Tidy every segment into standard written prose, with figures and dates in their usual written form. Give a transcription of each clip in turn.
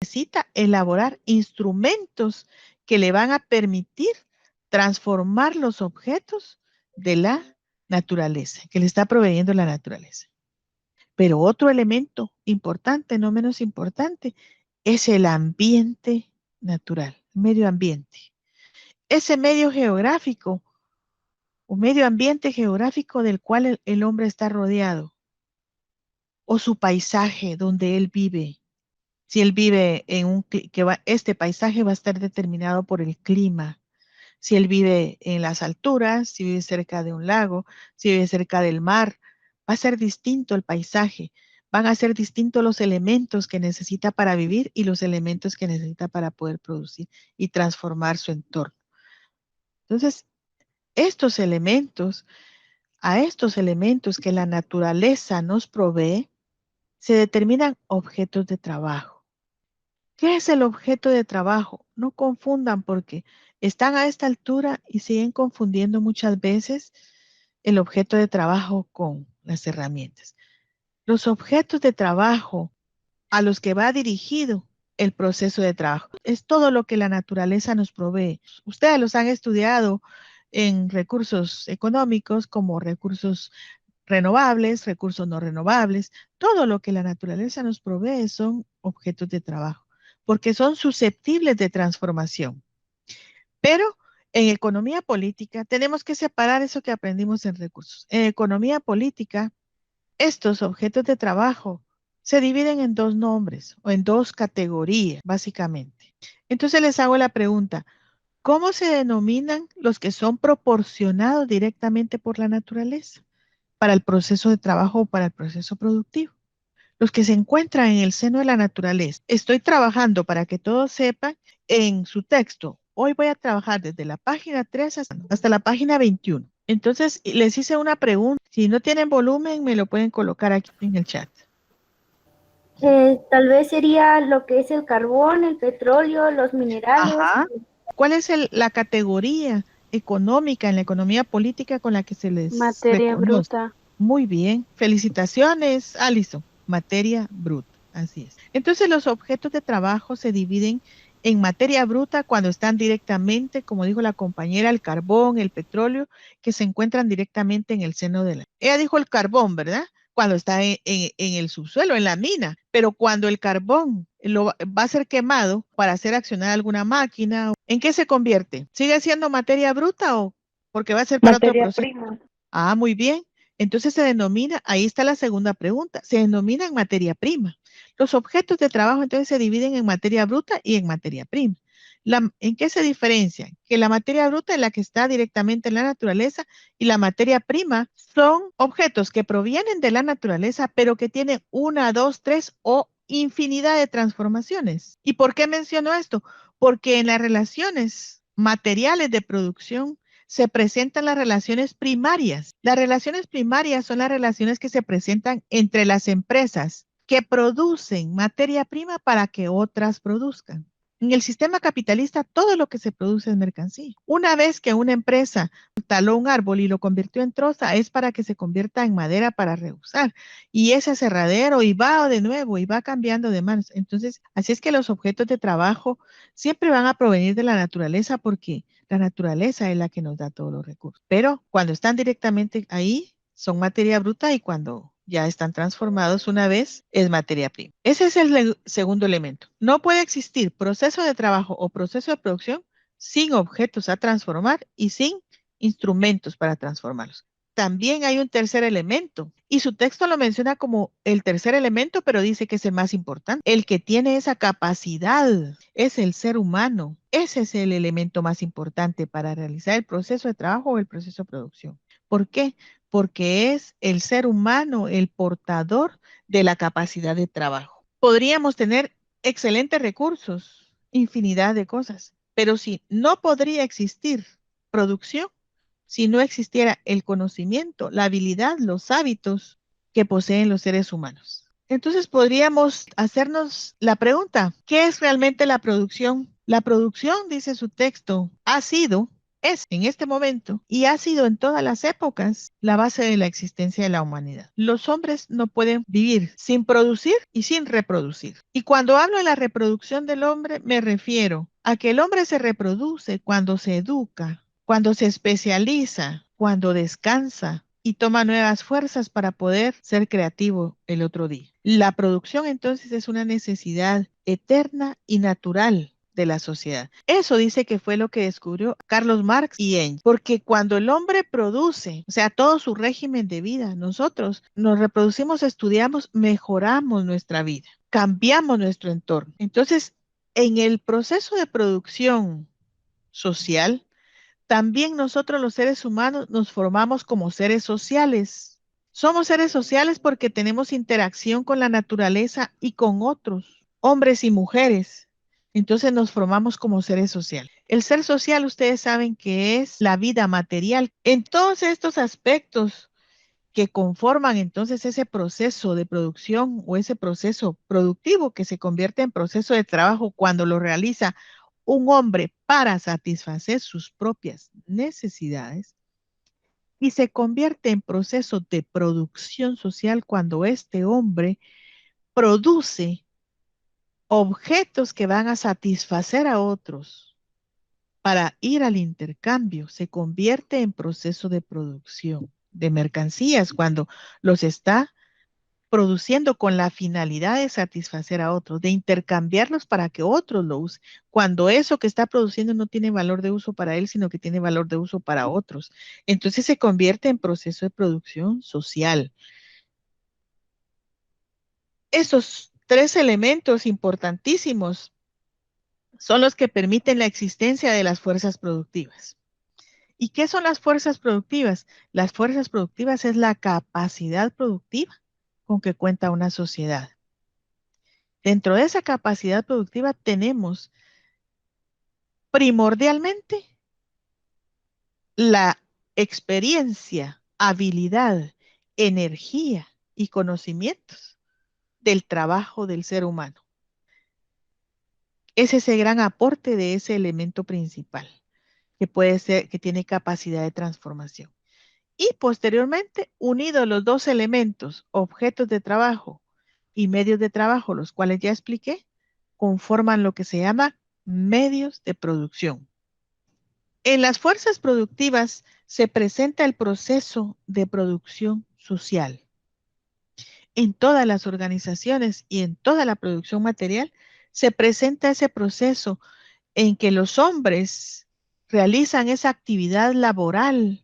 necesita elaborar instrumentos que le van a permitir transformar los objetos de la naturaleza, que le está proveyendo la naturaleza. Pero otro elemento importante, no menos importante, es el ambiente natural, medio ambiente. Ese medio geográfico o medio ambiente geográfico del cual el hombre está rodeado, o su paisaje donde él vive. Si él vive en este paisaje va a estar determinado por el clima. Si él vive en las alturas, si vive cerca de un lago, si vive cerca del mar, va a ser distinto el paisaje. Van a ser distintos los elementos que necesita para vivir y los elementos que necesita para poder producir y transformar su entorno. Entonces, a estos elementos que la naturaleza nos provee, se determinan objetos de trabajo. ¿Qué es el objeto de trabajo? No confundan porque están a esta altura y siguen confundiendo muchas veces el objeto de trabajo con las herramientas. Los objetos de trabajo a los que va dirigido el proceso de trabajo es todo lo que la naturaleza nos provee. Ustedes los han estudiado en recursos económicos como recursos renovables, recursos no renovables. Todo lo que la naturaleza nos provee son objetos de trabajo porque son susceptibles de transformación. Pero en economía política tenemos que separar eso que aprendimos en recursos. En economía política, estos objetos de trabajo se dividen en dos nombres o en dos categorías, básicamente. Entonces les hago la pregunta, ¿cómo se denominan los que son proporcionados directamente por la naturaleza para el proceso de trabajo o para el proceso productivo? Los que se encuentran en el seno de la naturaleza. Estoy trabajando para que todos sepan en su texto. Hoy voy a trabajar desde la página 3 hasta la página 21. Entonces, les hice una pregunta. Si no tienen volumen, me lo pueden colocar aquí en el chat. Tal vez sería lo que es el carbón, el petróleo, los minerales. Ajá. ¿Cuál es la categoría económica en la economía política con la que se les Materia reconoce? bruta. Muy bien. Felicitaciones, Alison. Materia bruta. Así es. Entonces los objetos de trabajo se dividen en materia bruta cuando están directamente, como dijo la compañera, el carbón, el petróleo, que se encuentran directamente en el seno de la... Ella dijo el carbón, ¿verdad? Cuando está en el subsuelo, en la mina, pero cuando el carbón va a ser quemado para hacer accionar alguna máquina, ¿en qué se convierte? ¿Sigue siendo materia bruta o porque va a ser para otro proceso? Materia prima. Ah, muy bien. Entonces se denomina, ahí está la segunda pregunta, se denominan materia prima. Los objetos de trabajo entonces se dividen en materia bruta y en materia prima. ¿En qué se diferencian? Que la materia bruta es la que está directamente en la naturaleza y la materia prima son objetos que provienen de la naturaleza, pero que tienen una, dos, tres o infinidad de transformaciones. ¿Y por qué menciono esto? Porque en las relaciones materiales de producción se presentan las relaciones primarias. Las relaciones primarias son las relaciones que se presentan entre las empresas que producen materia prima para que otras produzcan. En el sistema capitalista, todo lo que se produce es mercancía. Una vez que una empresa taló un árbol y lo convirtió en troza, es para que se convierta en madera para reusar. Y ese aserradero y va de nuevo y va cambiando de manos. Entonces, así es que los objetos de trabajo siempre van a provenir de la naturaleza porque la naturaleza es la que nos da todos los recursos. Pero cuando están directamente ahí, son materia bruta y cuando ya están transformados una vez, es materia prima. Ese es el segundo elemento. No puede existir proceso de trabajo o proceso de producción sin objetos a transformar y sin instrumentos para transformarlos. También hay un tercer elemento y su texto lo menciona como el tercer elemento, pero dice que es el más importante. El que tiene esa capacidad es el ser humano. Ese es el elemento más importante para realizar el proceso de trabajo o el proceso de producción. ¿Por qué? Porque es el ser humano el portador de la capacidad de trabajo. Podríamos tener excelentes recursos, infinidad de cosas, pero si no podría existir producción, si no existiera el conocimiento, la habilidad, los hábitos que poseen los seres humanos. Entonces podríamos hacernos la pregunta, ¿qué es realmente la producción? La producción, dice su texto, ha sido, es en este momento y ha sido en todas las épocas la base de la existencia de la humanidad. Los hombres no pueden vivir sin producir y sin reproducir. Y cuando hablo de la reproducción del hombre, me refiero a que el hombre se reproduce cuando se educa, cuando se especializa, cuando descansa y toma nuevas fuerzas para poder ser creativo el otro día. La producción entonces es una necesidad eterna y natural de la sociedad. Eso dice que fue lo que descubrió Carlos Marx y Engels, porque cuando el hombre produce, o sea, todo su régimen de vida, nosotros nos reproducimos, estudiamos, mejoramos nuestra vida, cambiamos nuestro entorno. Entonces, en el proceso de producción social, también nosotros los seres humanos nos formamos como seres sociales. Somos seres sociales porque tenemos interacción con la naturaleza y con otros, hombres y mujeres. Entonces nos formamos como seres sociales. El ser social, ustedes saben que es la vida material. En todos estos aspectos que conforman entonces ese proceso de producción o ese proceso productivo que se convierte en proceso de trabajo cuando lo realiza un hombre para satisfacer sus propias necesidades y se convierte en proceso de producción social cuando este hombre produce objetos que van a satisfacer a otros para ir al intercambio, se convierte en proceso de producción de mercancías cuando los está produciendo con la finalidad de satisfacer a otros, de intercambiarlos para que otros lo usen, cuando eso que está produciendo no tiene valor de uso para él, sino que tiene valor de uso para otros. Entonces se convierte en proceso de producción social. Esos tres elementos importantísimos son los que permiten la existencia de las fuerzas productivas. ¿Y qué son las fuerzas productivas? Las fuerzas productivas es la capacidad productiva con que cuenta una sociedad. Dentro de esa capacidad productiva tenemos primordialmente la experiencia, habilidad, energía y conocimientos del trabajo del ser humano. Es ese gran aporte de ese elemento principal que puede ser, que tiene capacidad de transformación. Y posteriormente, unidos los dos elementos, objetos de trabajo y medios de trabajo, los cuales ya expliqué, conforman lo que se llama medios de producción. En las fuerzas productivas se presenta el proceso de producción social. En todas las organizaciones y en toda la producción material se presenta ese proceso en que los hombres realizan esa actividad laboral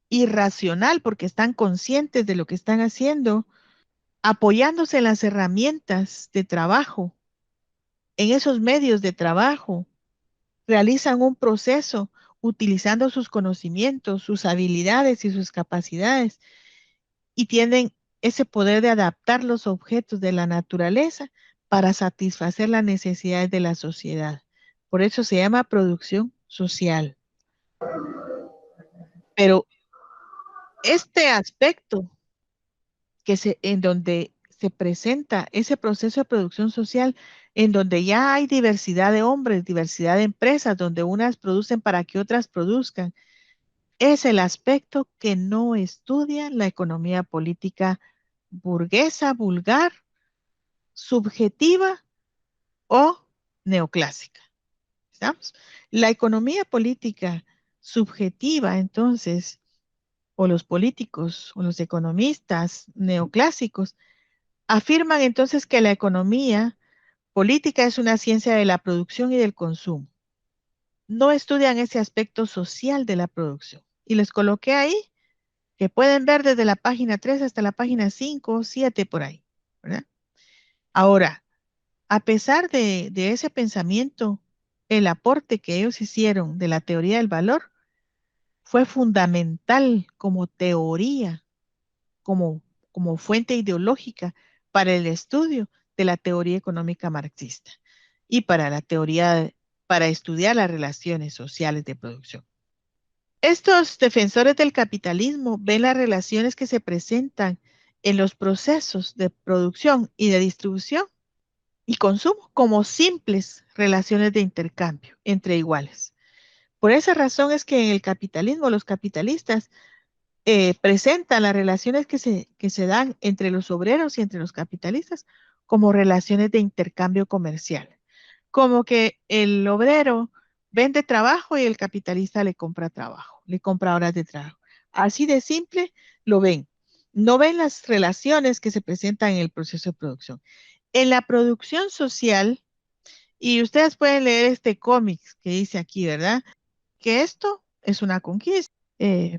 irracional porque están conscientes de lo que están haciendo, apoyándose en las herramientas de trabajo, en esos medios de trabajo, realizan un proceso utilizando sus conocimientos, sus habilidades y sus capacidades y tienen ese poder de adaptar los objetos de la naturaleza para satisfacer las necesidades de la sociedad. Por eso se llama producción social. Pero este aspecto en donde se presenta ese proceso de producción social, en donde ya hay diversidad de hombres, diversidad de empresas, donde unas producen para que otras produzcan, es el aspecto que no estudia la economía política burguesa, vulgar, subjetiva o neoclásica. ¿Estamos? La economía política subjetiva, entonces, o los políticos o los economistas neoclásicos, afirman entonces que la economía política es una ciencia de la producción y del consumo. No estudian ese aspecto social de la producción. Y les coloqué ahí que pueden ver desde la página 3 hasta la página 5, 7 por ahí, ¿verdad? Ahora, a pesar de ese pensamiento, el aporte que ellos hicieron de la teoría del valor fue fundamental como teoría, como, como fuente ideológica para el estudio de la teoría económica marxista y para la teoría, para estudiar las relaciones sociales de producción. Estos defensores del capitalismo ven las relaciones que se presentan en los procesos de producción y de distribución y consumo como simples relaciones de intercambio entre iguales. Por esa razón es que en el capitalismo los capitalistas presentan las relaciones que se dan entre los obreros y entre los capitalistas como relaciones de intercambio comercial. Como que el obrero vende trabajo y el capitalista le compra trabajo, le compra horas de trabajo. Así de simple lo ven. No ven las relaciones que se presentan en el proceso de producción. En la producción social, y ustedes pueden leer este cómic que dice aquí, ¿verdad? Que esto es una conquista,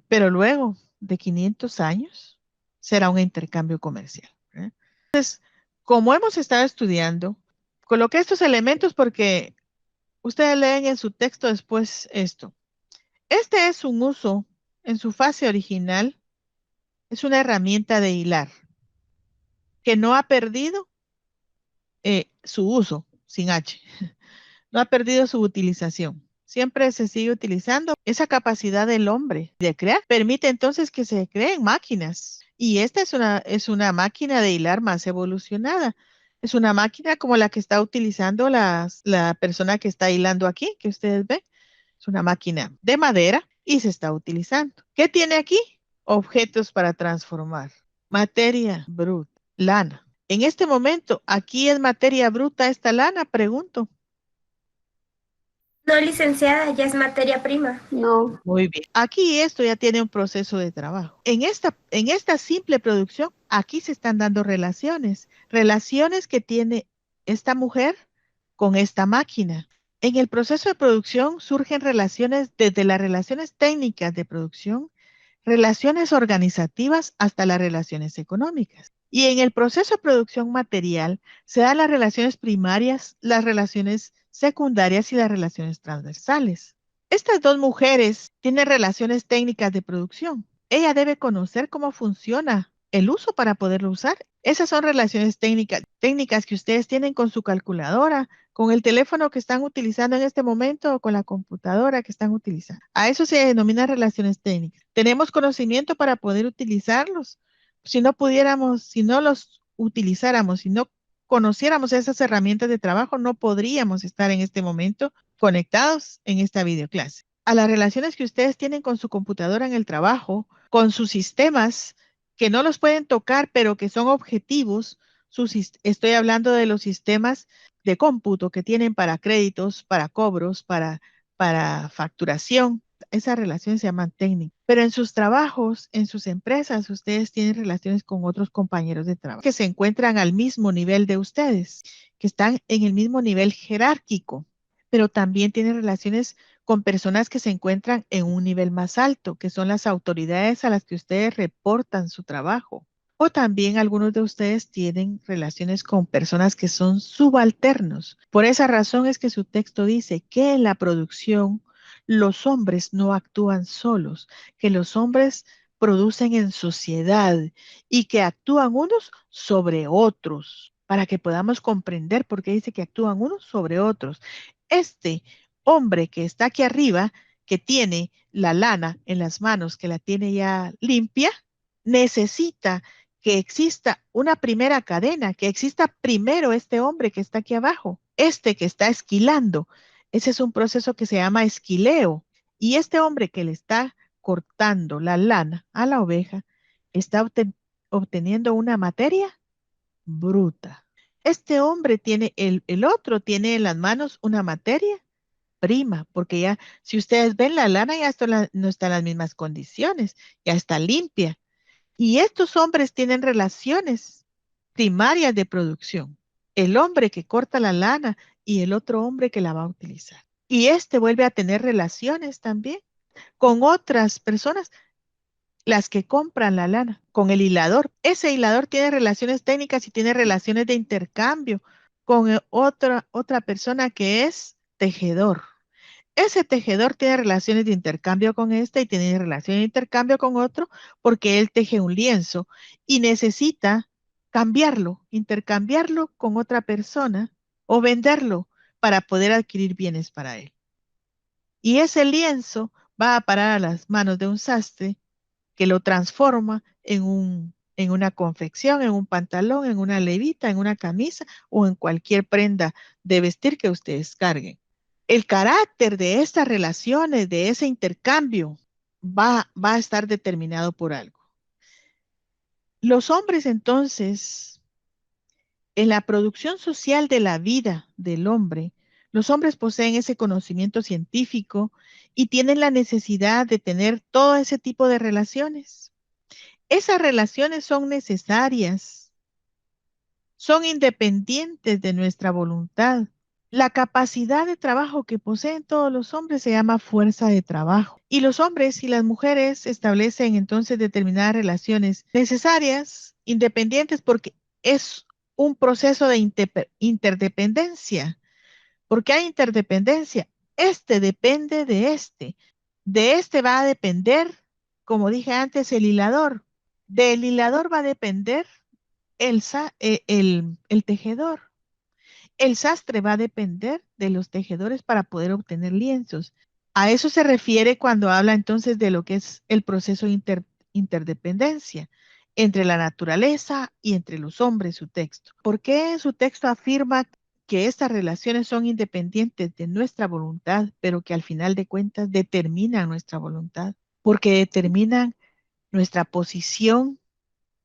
pero luego de 500 años será un intercambio comercial, ¿verdad? Entonces, como hemos estado estudiando, coloqué estos elementos porque ustedes leen en su texto después esto. Este es un uso en su fase original, es una herramienta de hilar que no ha perdido su uso sin H. No ha perdido su utilización. Siempre se sigue utilizando. Esa capacidad del hombre de crear permite entonces que se creen máquinas. Y esta es una máquina de hilar más evolucionada. Es una máquina como la que está utilizando la persona que está hilando aquí, que ustedes ven. Es una máquina de madera y se está utilizando. ¿Qué tiene aquí? Objetos para transformar. Materia bruta, lana. En este momento, ¿aquí es materia bruta esta lana? Pregunto. No, licenciada, ya es materia prima. No. Muy bien. Aquí esto ya tiene un proceso de trabajo. En esta simple producción, aquí se están dando relaciones, relaciones que tiene esta mujer con esta máquina. En el proceso de producción surgen relaciones desde las relaciones técnicas de producción, relaciones organizativas hasta las relaciones económicas. Y en el proceso de producción material se dan las relaciones primarias, las relaciones secundarias y las relaciones transversales. Estas dos mujeres tienen relaciones técnicas de producción. Ella debe conocer cómo funciona el uso para poderlo usar. Esas son relaciones técnicas que ustedes tienen con su calculadora, con el teléfono que están utilizando en este momento o con la computadora que están utilizando. A eso se denomina relaciones técnicas. Tenemos conocimiento para poder utilizarlos. Si no pudiéramos, si no los utilizáramos, si no conociéramos esas herramientas de trabajo, no podríamos estar en este momento conectados en esta videoclase. A las relaciones que ustedes tienen con su computadora en el trabajo, con sus sistemas que no los pueden tocar, pero que son objetivos. Estoy hablando de los sistemas de cómputo que tienen para créditos, para cobros, para facturación. Esas relaciones se llaman técnicas. Pero en sus trabajos, en sus empresas, ustedes tienen relaciones con otros compañeros de trabajo que se encuentran al mismo nivel de ustedes, que están en el mismo nivel jerárquico, pero también tienen relaciones con personas que se encuentran en un nivel más alto, que son las autoridades a las que ustedes reportan su trabajo. O también algunos de ustedes tienen relaciones con personas que son subalternos. Por esa razón es que su texto dice que en la producción los hombres no actúan solos, que los hombres producen en sociedad y que actúan unos sobre otros, para que podamos comprender por qué dice que actúan unos sobre otros. Este hombre que está aquí arriba, que tiene la lana en las manos, que la tiene ya limpia, necesita que exista una primera cadena, que exista primero este hombre que está aquí abajo, este que está esquilando. Ese es un proceso que se llama esquileo. Y este hombre que le está cortando la lana a la oveja está obteniendo una materia bruta. Este hombre tiene, el otro tiene en las manos una materia prima, porque ya, si ustedes ven la lana, ya no está en las mismas condiciones, ya está limpia. Y estos hombres tienen relaciones primarias de producción. El hombre que corta la lana y el otro hombre que la va a utilizar. Y este vuelve a tener relaciones también con otras personas, las que compran la lana, con el hilador. Ese hilador tiene relaciones técnicas y tiene relaciones de intercambio con otra persona que es tejedor. Ese tejedor tiene relaciones de intercambio con este y tiene relaciones de intercambio con otro porque él teje un lienzo y necesita cambiarlo, intercambiarlo con otra persona o venderlo para poder adquirir bienes para él. Y ese lienzo va a parar a las manos de un sastre que lo transforma en una confección, en un pantalón, en una levita, en una camisa o en cualquier prenda de vestir que ustedes carguen. El carácter de estas relaciones, de ese intercambio, va a estar determinado por algo. Los hombres entonces, en la producción social de la vida del hombre, los hombres poseen ese conocimiento científico y tienen la necesidad de tener todo ese tipo de relaciones. Esas relaciones son necesarias, son independientes de nuestra voluntad. La capacidad de trabajo que poseen todos los hombres se llama fuerza de trabajo. Y los hombres y las mujeres establecen entonces determinadas relaciones necesarias, independientes, porque es un proceso de interdependencia. Porque hay interdependencia. Este depende de este. De este va a depender, como dije antes, el hilador. Del hilador va a depender el tejedor. El sastre va a depender de los tejedores para poder obtener lienzos. A eso se refiere cuando habla entonces de lo que es el proceso de interdependencia entre la naturaleza y entre los hombres, su texto. ¿Por qué su texto afirma que estas relaciones son independientes de nuestra voluntad, pero que al final de cuentas determinan nuestra voluntad? Porque determinan nuestra posición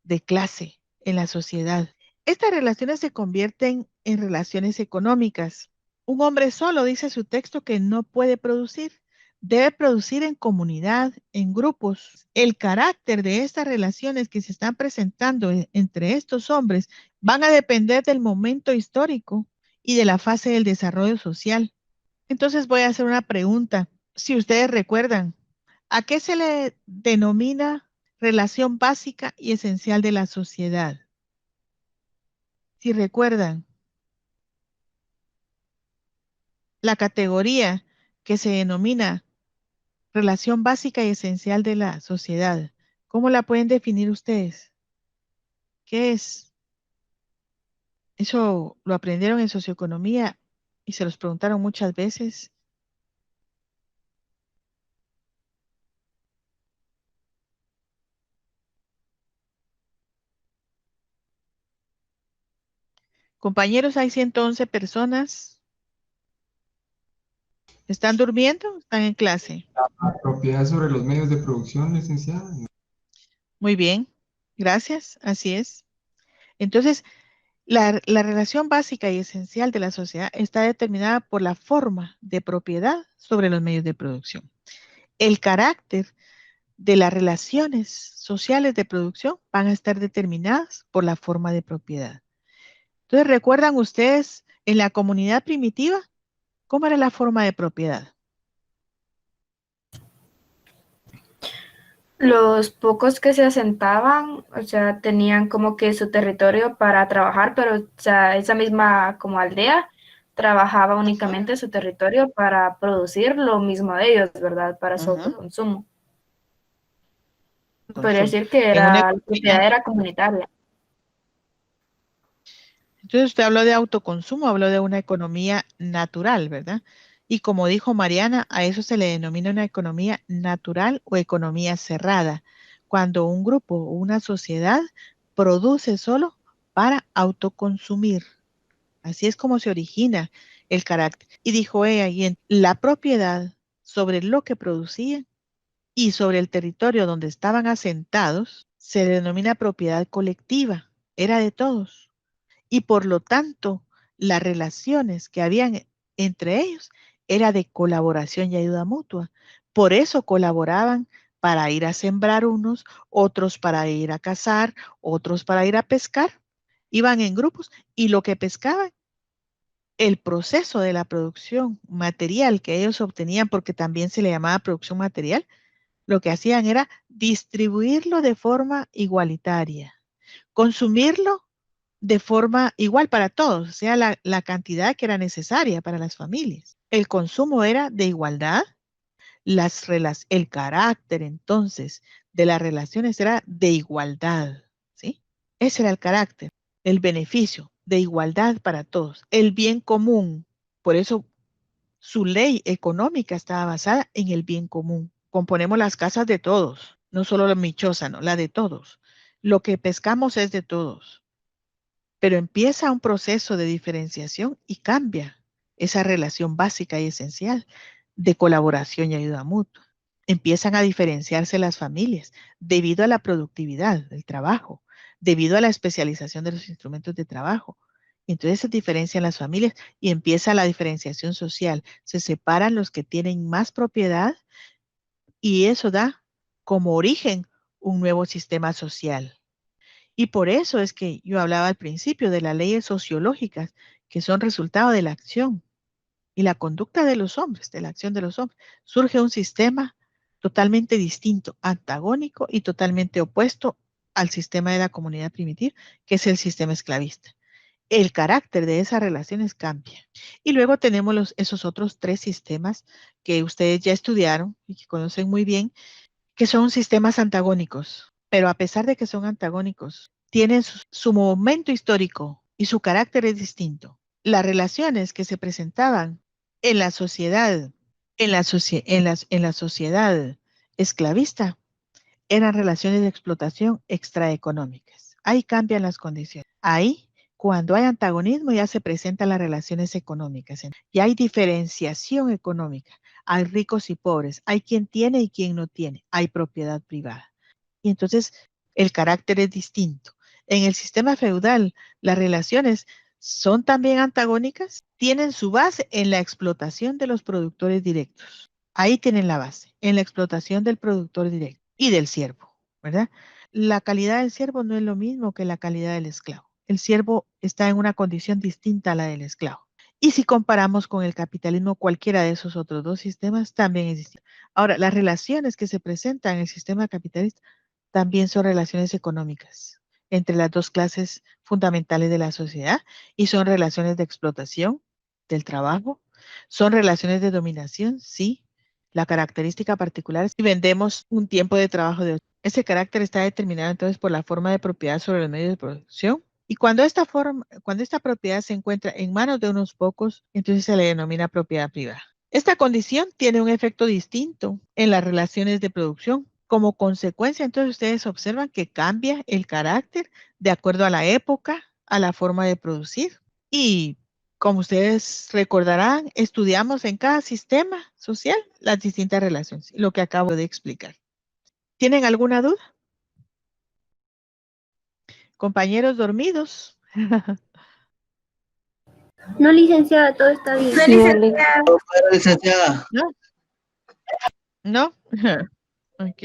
de clase en la sociedad. Estas relaciones se convierten en relaciones económicas. Un hombre solo, dice su texto, que no puede producir. Debe producir en comunidad, en grupos. El carácter de estas relaciones que se están presentando entre estos hombres van a depender del momento histórico y de la fase del desarrollo social. Entonces voy a hacer una pregunta. Si ustedes recuerdan, ¿a qué se le denomina relación básica y esencial de la sociedad? Si recuerdan, la categoría que se denomina relación básica y esencial de la sociedad, ¿cómo la pueden definir ustedes? ¿Qué es? Eso lo aprendieron en socioeconomía y se los preguntaron muchas veces. Compañeros, hay 111 personas. ¿Están durmiendo? ¿Están en clase? La propiedad sobre los medios de producción, licenciada. Muy bien, gracias, así es. Entonces, la relación básica y esencial de la sociedad está determinada por la forma de propiedad sobre los medios de producción. El carácter de las relaciones sociales de producción van a estar determinadas por la forma de propiedad. Entonces, ¿recuerdan ustedes en la comunidad primitiva cómo era la forma de propiedad? Los pocos que se asentaban, o sea, tenían como que su territorio para trabajar, pero, o sea, esa misma como aldea trabajaba únicamente su territorio para producir lo mismo de ellos, ¿verdad? Para su Ajá, autoconsumo. Podría consumo. decir que En una la economía. propiedad era comunitaria. Entonces usted habló de autoconsumo, habló de una economía natural, ¿verdad? Y como dijo Mariana, a eso se le denomina una economía natural o economía cerrada, cuando un grupo o una sociedad produce solo para autoconsumir. Así es como se origina el carácter. Y dijo ella, y en la propiedad sobre lo que producían y sobre el territorio donde estaban asentados se denomina propiedad colectiva, era de todos y por lo tanto las relaciones que habían entre ellos era de colaboración y ayuda mutua. Por eso colaboraban para ir a sembrar unos, otros para ir a cazar, otros para ir a pescar. Iban en grupos y lo que pescaban, el proceso de la producción material que ellos obtenían, porque también se le llamaba producción material, lo que hacían era distribuirlo de forma igualitaria, consumirlo de forma igual para todos, o sea, la cantidad que era necesaria para las familias. El consumo era de igualdad, el carácter entonces de las relaciones era de igualdad, ¿sí? Ese era el carácter, el beneficio de igualdad para todos, el bien común. Por eso su ley económica estaba basada en el bien común. Componemos las casas de todos, no solo la michosa, no, la de todos. Lo que pescamos es de todos. Pero empieza un proceso de diferenciación y cambia esa relación básica y esencial de colaboración y ayuda mutua. Empiezan a diferenciarse las familias debido a la productividad del trabajo, debido a la especialización de los instrumentos de trabajo. Entonces se diferencian las familias y empieza la diferenciación social. Se separan los que tienen más propiedad y eso da como origen un nuevo sistema social. Y por eso es que yo hablaba al principio de las leyes sociológicas que son resultado de la acción y la conducta de los hombres, de la acción de los hombres. Surge un sistema totalmente distinto, antagónico y totalmente opuesto al sistema de la comunidad primitiva, que es el sistema esclavista. El carácter de esas relaciones cambia. Y luego tenemos esos otros 3 sistemas que ustedes ya estudiaron y que conocen muy bien, que son sistemas antagónicos. Pero a pesar de que son antagónicos, tienen su momento histórico y su carácter es distinto. Las relaciones que se presentaban en la sociedad, en la sociedad esclavista, eran relaciones de explotación extraeconómicas. Ahí cambian las condiciones. Ahí, cuando hay antagonismo, ya se presentan las relaciones económicas. Y hay diferenciación económica. Hay ricos y pobres. Hay quien tiene y quien no tiene. Hay propiedad privada. Y entonces el carácter es distinto. En el sistema feudal, las relaciones son también antagónicas, tienen su base en la explotación de los productores directos. Ahí tienen la base, en la explotación del productor directo y del siervo, ¿verdad? La calidad del siervo no es lo mismo que la calidad del esclavo. El siervo está en una condición distinta a la del esclavo. Y si comparamos con el capitalismo, cualquiera de esos otros 2 sistemas también es distinto. Ahora, las relaciones que se presentan en el sistema capitalista también son relaciones económicas entre las 2 clases fundamentales de la sociedad y son relaciones de explotación del trabajo, son relaciones de dominación, sí. La característica particular es que vendemos un tiempo de trabajo de otro. Ese carácter está determinado entonces por la forma de propiedad sobre los medios de producción. Y cuando esta propiedad se encuentra en manos de unos pocos, entonces se le denomina propiedad privada. Esta condición tiene un efecto distinto en las relaciones de producción. Como consecuencia, entonces ustedes observan que cambia el carácter de acuerdo a la época, a la forma de producir. Y como ustedes recordarán, estudiamos en cada sistema social las distintas relaciones, lo que acabo de explicar. ¿Tienen alguna duda? Compañeros dormidos. No, licenciada, todo está bien. No, licenciada. Licenciada. ¿No? ¿No? Ok.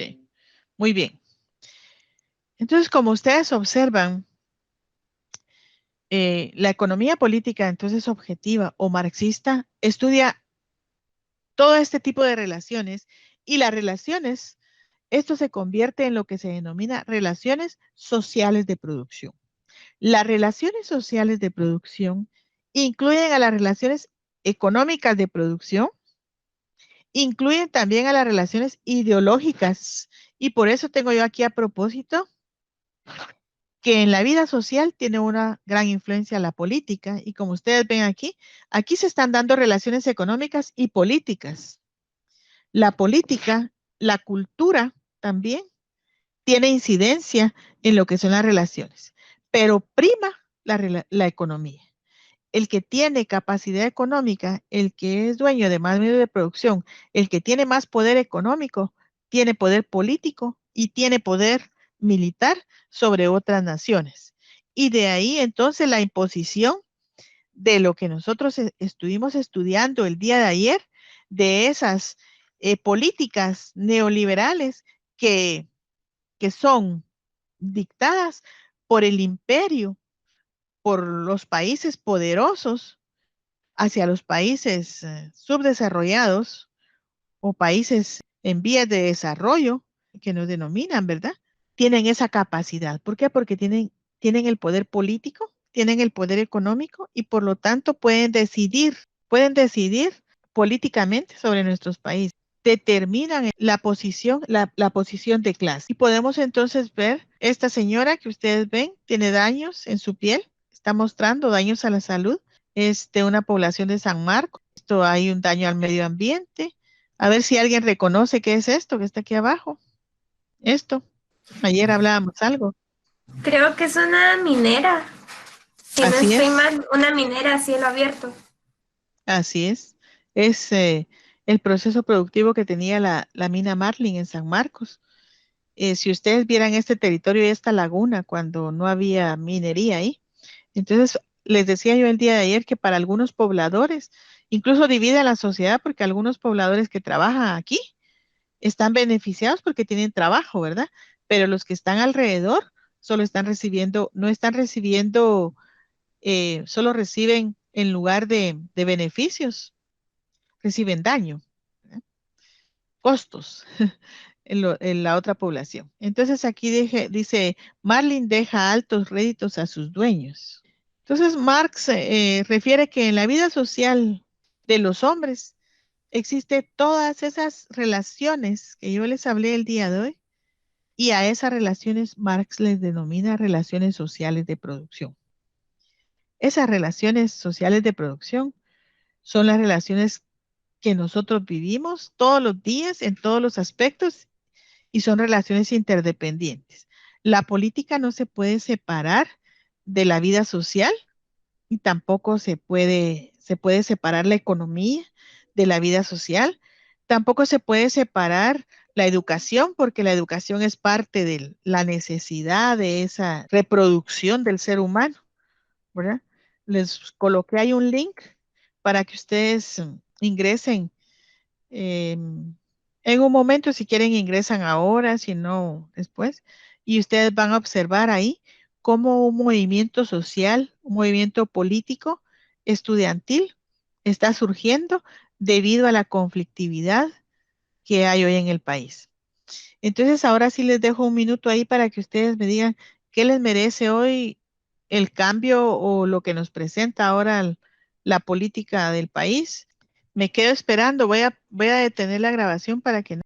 Muy bien. Entonces, como ustedes observan, la economía política, entonces objetiva o marxista, estudia todo este tipo de relaciones y las relaciones, esto se convierte en lo que se denomina relaciones sociales de producción. Las relaciones sociales de producción incluyen a las relaciones económicas de producción, incluyen también a las relaciones ideológicas y por eso tengo yo aquí a propósito que en la vida social tiene una gran influencia la política y como ustedes ven aquí, aquí se están dando relaciones económicas y políticas. La política, la cultura también tiene incidencia en lo que son las relaciones, pero prima la economía. El que tiene capacidad económica, el que es dueño de más medios de producción, el que tiene más poder económico, tiene poder político y tiene poder militar sobre otras naciones. Y de ahí entonces la imposición de lo que nosotros estuvimos estudiando el día de ayer, de esas políticas neoliberales que son dictadas por el imperio, por los países poderosos hacia los países subdesarrollados o países en vías de desarrollo, que nos denominan, ¿verdad? Tienen esa capacidad. ¿Por qué? Porque tienen el poder político, tienen el poder económico y por lo tanto pueden decidir políticamente sobre nuestros países. Determinan la posición de clase. Y podemos entonces ver, esta señora que ustedes ven tiene daños en su piel, está mostrando daños a la salud. Es de una población de San Marcos. Esto hay un daño al medio ambiente. A ver si alguien reconoce qué es esto que está aquí abajo. Esto. Ayer hablábamos algo. Creo que es una minera. Si no Así estoy es. mal, una minera a cielo abierto. Así es. Es el proceso productivo que tenía la mina Marlin en San Marcos. Si ustedes vieran este territorio y esta laguna cuando no había minería ahí, entonces les decía yo el día de ayer que para algunos pobladores, incluso divide a la sociedad porque algunos pobladores que trabajan aquí están beneficiados porque tienen trabajo, ¿verdad? Pero los que están alrededor solo están recibiendo, no están recibiendo, solo reciben en lugar de beneficios, reciben daño, ¿verdad? Costos en la otra población. Entonces aquí dice, Marlin deja altos réditos a sus dueños. Entonces Marx refiere que en la vida social de los hombres existe todas esas relaciones que yo les hablé el día de hoy y a esas relaciones Marx les denomina relaciones sociales de producción. Esas relaciones sociales de producción son las relaciones que nosotros vivimos todos los días en todos los aspectos y son relaciones interdependientes. La política no se puede separar de la vida social y tampoco se puede separar la economía de la vida social. Tampoco se puede separar la educación porque la educación es parte de la necesidad de esa reproducción del ser humano, ¿verdad? Les coloqué ahí un link para que ustedes ingresen en un momento, si quieren, ingresan ahora, si no, después. Y ustedes van a observar ahí cómo un movimiento social, un movimiento político, estudiantil, está surgiendo debido a la conflictividad que hay hoy en el país. Entonces, ahora sí les dejo un minuto ahí para que ustedes me digan qué les merece hoy el cambio o lo que nos presenta ahora la política del país. Me quedo esperando, voy a detener la grabación para que